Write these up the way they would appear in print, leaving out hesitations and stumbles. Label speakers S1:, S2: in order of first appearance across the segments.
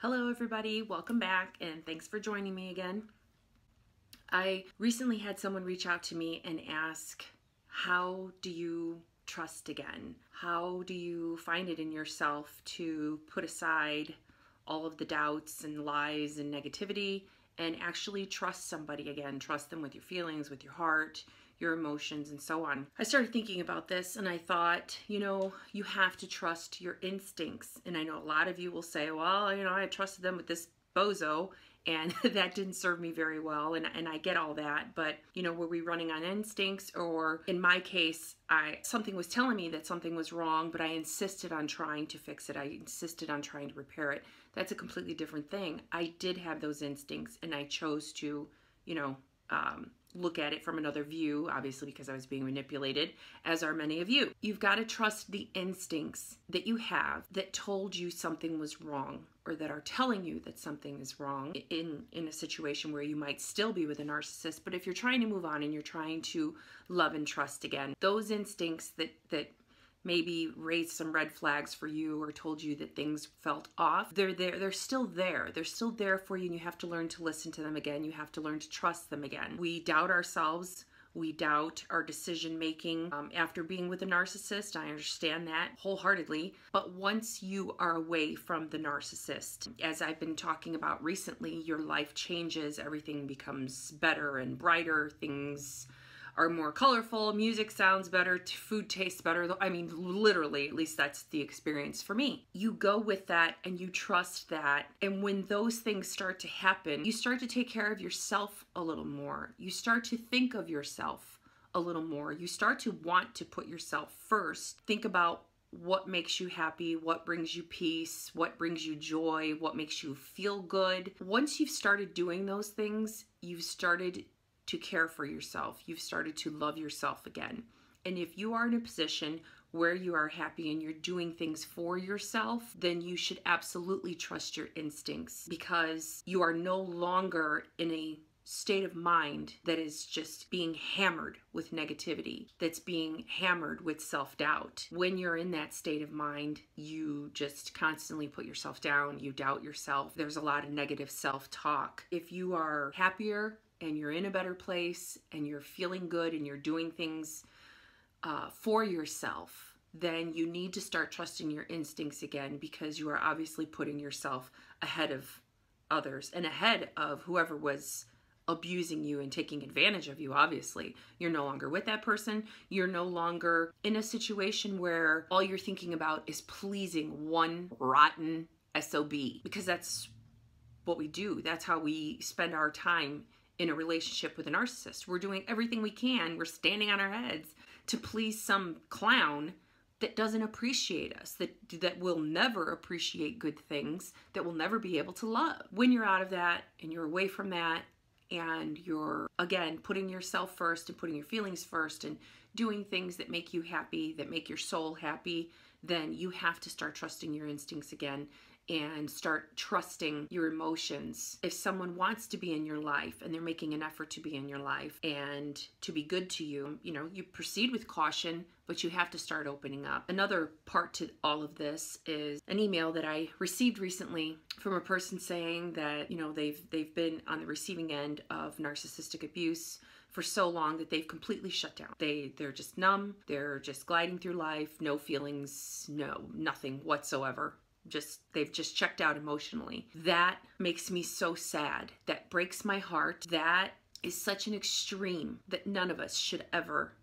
S1: Hello everybody, welcome back and thanks for joining me again. I recently had someone reach out to me and ask, how do you trust again? How do you find it in yourself to put aside all of the doubts and lies and negativity and actually trust somebody again? Trust them with your feelings, with your heart, your emotions, and so on. I started thinking about this and I thought, you have to trust your instincts. And I know a lot of you will say, well, I trusted them with this bozo and that didn't serve me very well. And I get all that, but were we running on instincts? Or in my case, something was telling me that something was wrong, but I insisted on trying to fix it. I insisted on trying to repair it. That's a completely different thing. I did have those instincts and I chose to, look at it from another view, obviously because I was being manipulated, as are many of you. You've got to trust the instincts that you have that told you something was wrong or that are telling you that something is wrong in a situation where you might still be with a narcissist. But if you're trying to move on and you're trying to love and trust again, those instincts that maybe raised some red flags for you or told you that things felt off, they're there. They're still there. They're still there for you, and you have to learn to listen to them again. You have to learn to trust them again. We doubt ourselves. We doubt our decision making after being with a narcissist. I understand that wholeheartedly. But once you are away from the narcissist, as I've been talking about recently, your life changes. Everything becomes better and brighter. Things are more colorful, music sounds better, food tastes better. I mean, literally, at least that's the experience for me. You go with that and you trust that. And when those things start to happen, you start to take care of yourself a little more. You start to think of yourself a little more. You start to want to put yourself first. Think about what makes you happy, what brings you peace, what brings you joy, what makes you feel good. Once you've started doing those things, you've started to care for yourself. You've started to love yourself again. And if you are in a position where you are happy and you're doing things for yourself, then you should absolutely trust your instincts, because you are no longer in a state of mind that is just being hammered with negativity, that's being hammered with self-doubt. When you're in that state of mind, you just constantly put yourself down, you doubt yourself. There's a lot of negative self-talk. If you are happier and you're in a better place and you're feeling good and you're doing things for yourself, then you need to start trusting your instincts again, because you are obviously putting yourself ahead of others and ahead of whoever was abusing you and taking advantage of you. Obviously, you're no longer with that person. You're no longer in a situation where all you're thinking about is pleasing one rotten SOB, because that's what we do. That's how we spend our time in a relationship with a narcissist. We're doing everything we can. We're standing on our heads to please some clown that doesn't appreciate us, that will never appreciate good things, that will never be able to love. When you're out of that and you're away from that and you're, again, putting yourself first and putting your feelings first and doing things that make you happy, that make your soul happy, then you have to start trusting your instincts again and start trusting your emotions. If someone wants to be in your life and they're making an effort to be in your life and to be good to you, you proceed with caution, but you have to start opening up. Another part to all of this is an email that I received recently from a person saying that, they've been on the receiving end of narcissistic abuse for so long that they've completely shut down. They're just numb. They're just gliding through life. No feelings, nothing whatsoever. They've just checked out emotionally. That makes me so sad. That breaks my heart. That is such an extreme that none of us should ever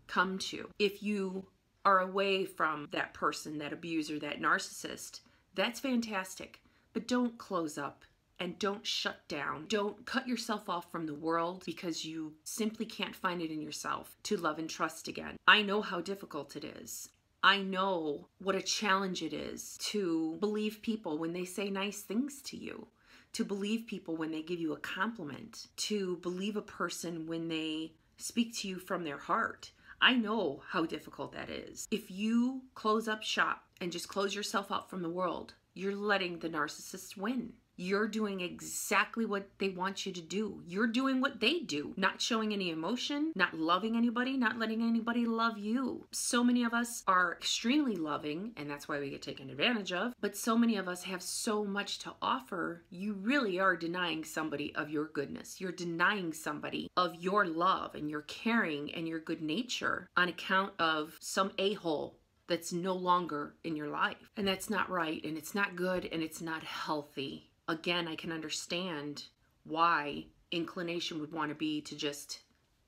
S1: come to. If you are away from that person, that abuser, that narcissist, that's fantastic. But don't close up and don't shut down. Don't cut yourself off from the world because you simply can't find it in yourself to love and trust again. I know how difficult it is. I know what a challenge it is to believe people when they say nice things to you, to believe people when they give you a compliment, to believe a person when they speak to you from their heart. I know how difficult that is. If you close up shop and just close yourself out from the world, you're letting the narcissist win. You're doing exactly what they want you to do. You're doing what they do, not showing any emotion, not loving anybody, not letting anybody love you. So many of us are extremely loving, and that's why we get taken advantage of, but so many of us have so much to offer. You really are denying somebody of your goodness. You're denying somebody of your love and your caring and your good nature on account of some a-hole that's no longer in your life. And that's not right, and it's not good, and it's not healthy. Again, I can understand why inclination would want to be to just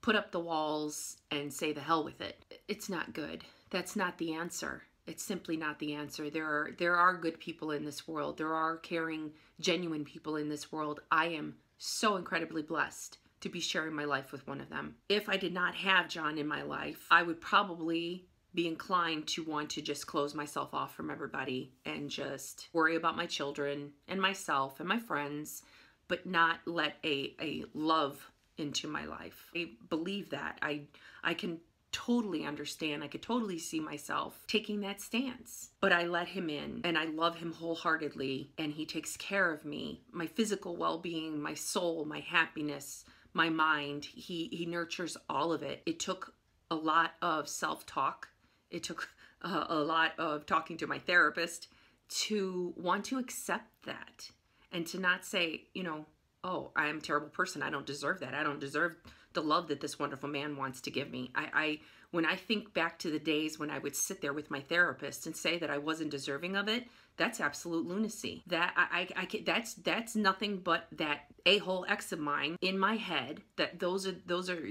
S1: put up the walls and say the hell with it. It's not good. That's not the answer. It's simply not the answer. There are good people in this world. There are caring, genuine people in this world. I am so incredibly blessed to be sharing my life with one of them. If I did not have John in my life, I would probably be inclined to want to just close myself off from everybody and just worry about my children and myself and my friends, but not let a love into my life. I believe that. I can totally understand. I could totally see myself taking that stance. But I let him in, and I love him wholeheartedly, and he takes care of me, my physical well-being, my soul, my happiness, my mind. He nurtures all of it. It took a lot of self-talk. It took a lot of talking to my therapist to want to accept that and to not say, you know, oh, I'm a terrible person. I don't deserve that. I don't deserve the love that this wonderful man wants to give me. When I think back to the days when I would sit there with my therapist and say that I wasn't deserving of it, that's absolute lunacy. That's nothing but that a-hole ex of mine in my head. That those are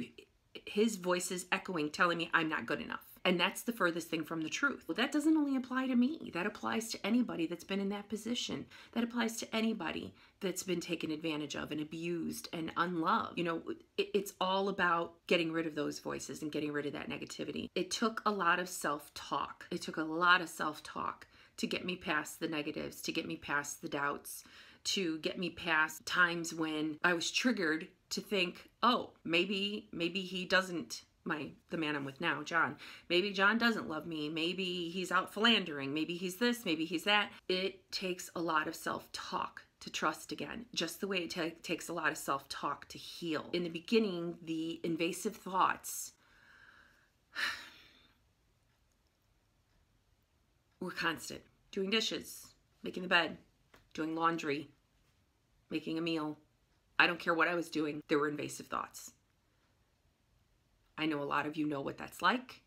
S1: his voices echoing, telling me I'm not good enough. And that's the furthest thing from the truth. Well, that doesn't only apply to me. That applies to anybody that's been in that position. That applies to anybody that's been taken advantage of and abused and unloved. You know, it's all about getting rid of those voices and getting rid of that negativity. It took a lot of self-talk. It took a lot of self-talk to get me past the negatives, to get me past the doubts, to get me past times when I was triggered to think, oh, maybe he doesn't, the man I'm with now, John, maybe John doesn't love me. Maybe he's out philandering. Maybe he's this, maybe he's that. It takes a lot of self-talk to trust again, just the way it takes a lot of self-talk to heal. In the beginning, the invasive thoughts were constant. Doing dishes, making the bed, doing laundry, making a meal. I don't care what I was doing, there were invasive thoughts. I know a lot of you know what that's like.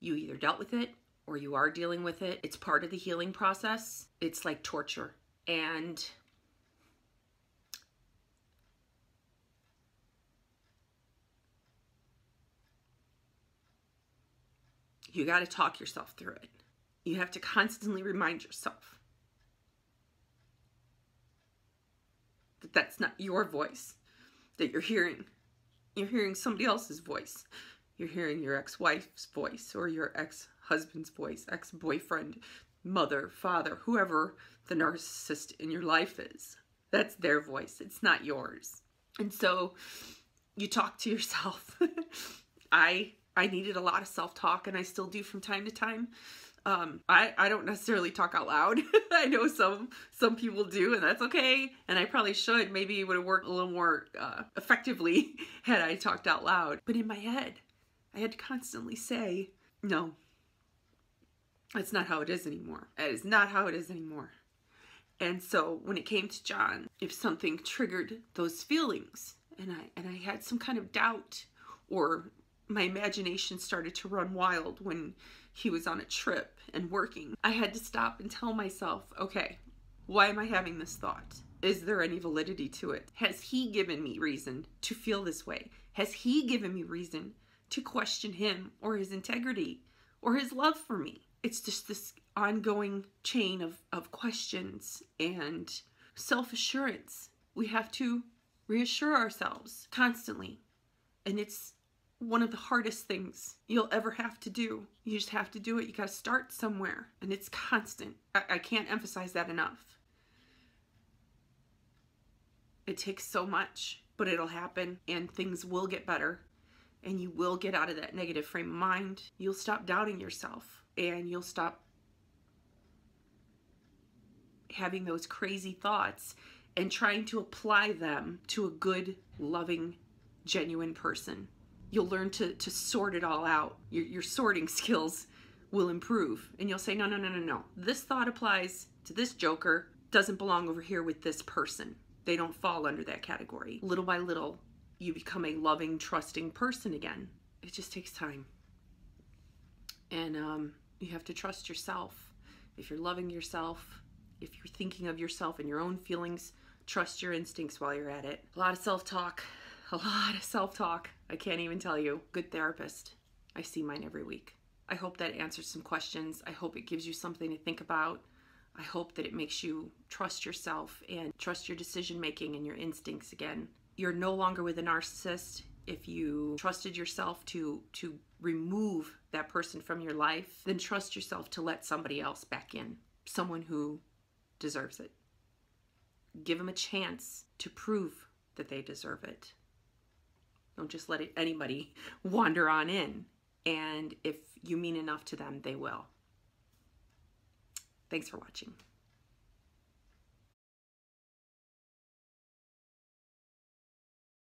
S1: You either dealt with it or you are dealing with it. It's part of the healing process. It's like torture. And you got to talk yourself through it. You have to constantly remind yourself that that's not your voice that you're hearing. You're hearing somebody else's voice. You're hearing your ex-wife's voice or your ex-husband's voice, ex-boyfriend, mother, father, whoever the narcissist in your life is. That's their voice. It's not yours. And so you talk to yourself. I needed a lot of self-talk, and I still do from time to time. I don't necessarily talk out loud. I know some people do, and that's okay. And I probably should. Maybe it would have worked a little more effectively had I talked out loud. But in my head, I had to constantly say, no, that's not how it is anymore. That is not how it is anymore. And so when it came to John, if something triggered those feelings, and I had some kind of doubt, or my imagination started to run wild when he was on a trip and working, I had to stop and tell myself, okay, why am I having this thought? Is there any validity to it? Has he given me reason to feel this way? Has he given me reason to question him or his integrity or his love for me? It's just this ongoing chain of questions and self-assurance. We have to reassure ourselves constantly. And it's one of the hardest things you'll ever have to do. You just have to do it. You got to start somewhere, and it's constant. I can't emphasize that enough. It takes so much, but it'll happen, and things will get better, and you will get out of that negative frame of mind. You'll stop doubting yourself, and you'll stop having those crazy thoughts, and trying to apply them to a good, loving, genuine person. You'll learn to sort it all out. Your sorting skills will improve. And you'll say, no, no, no, no, no. This thought applies to this joker, doesn't belong over here with this person. They don't fall under that category. Little by little, you become a loving, trusting person again. It just takes time. And you have to trust yourself. If you're loving yourself, if you're thinking of yourself and your own feelings, trust your instincts while you're at it. A lot of self-talk. A lot of self-talk. I can't even tell you. Good therapist. I see mine every week. I hope that answers some questions. I hope it gives you something to think about. I hope that it makes you trust yourself and trust your decision making and your instincts again. You're no longer with a narcissist. If you trusted yourself to remove that person from your life, then trust yourself to let somebody else back in. Someone who deserves it. Give them a chance to prove that they deserve it. Don't just let anybody wander on in. And if you mean enough to them, they will. Thanks for watching.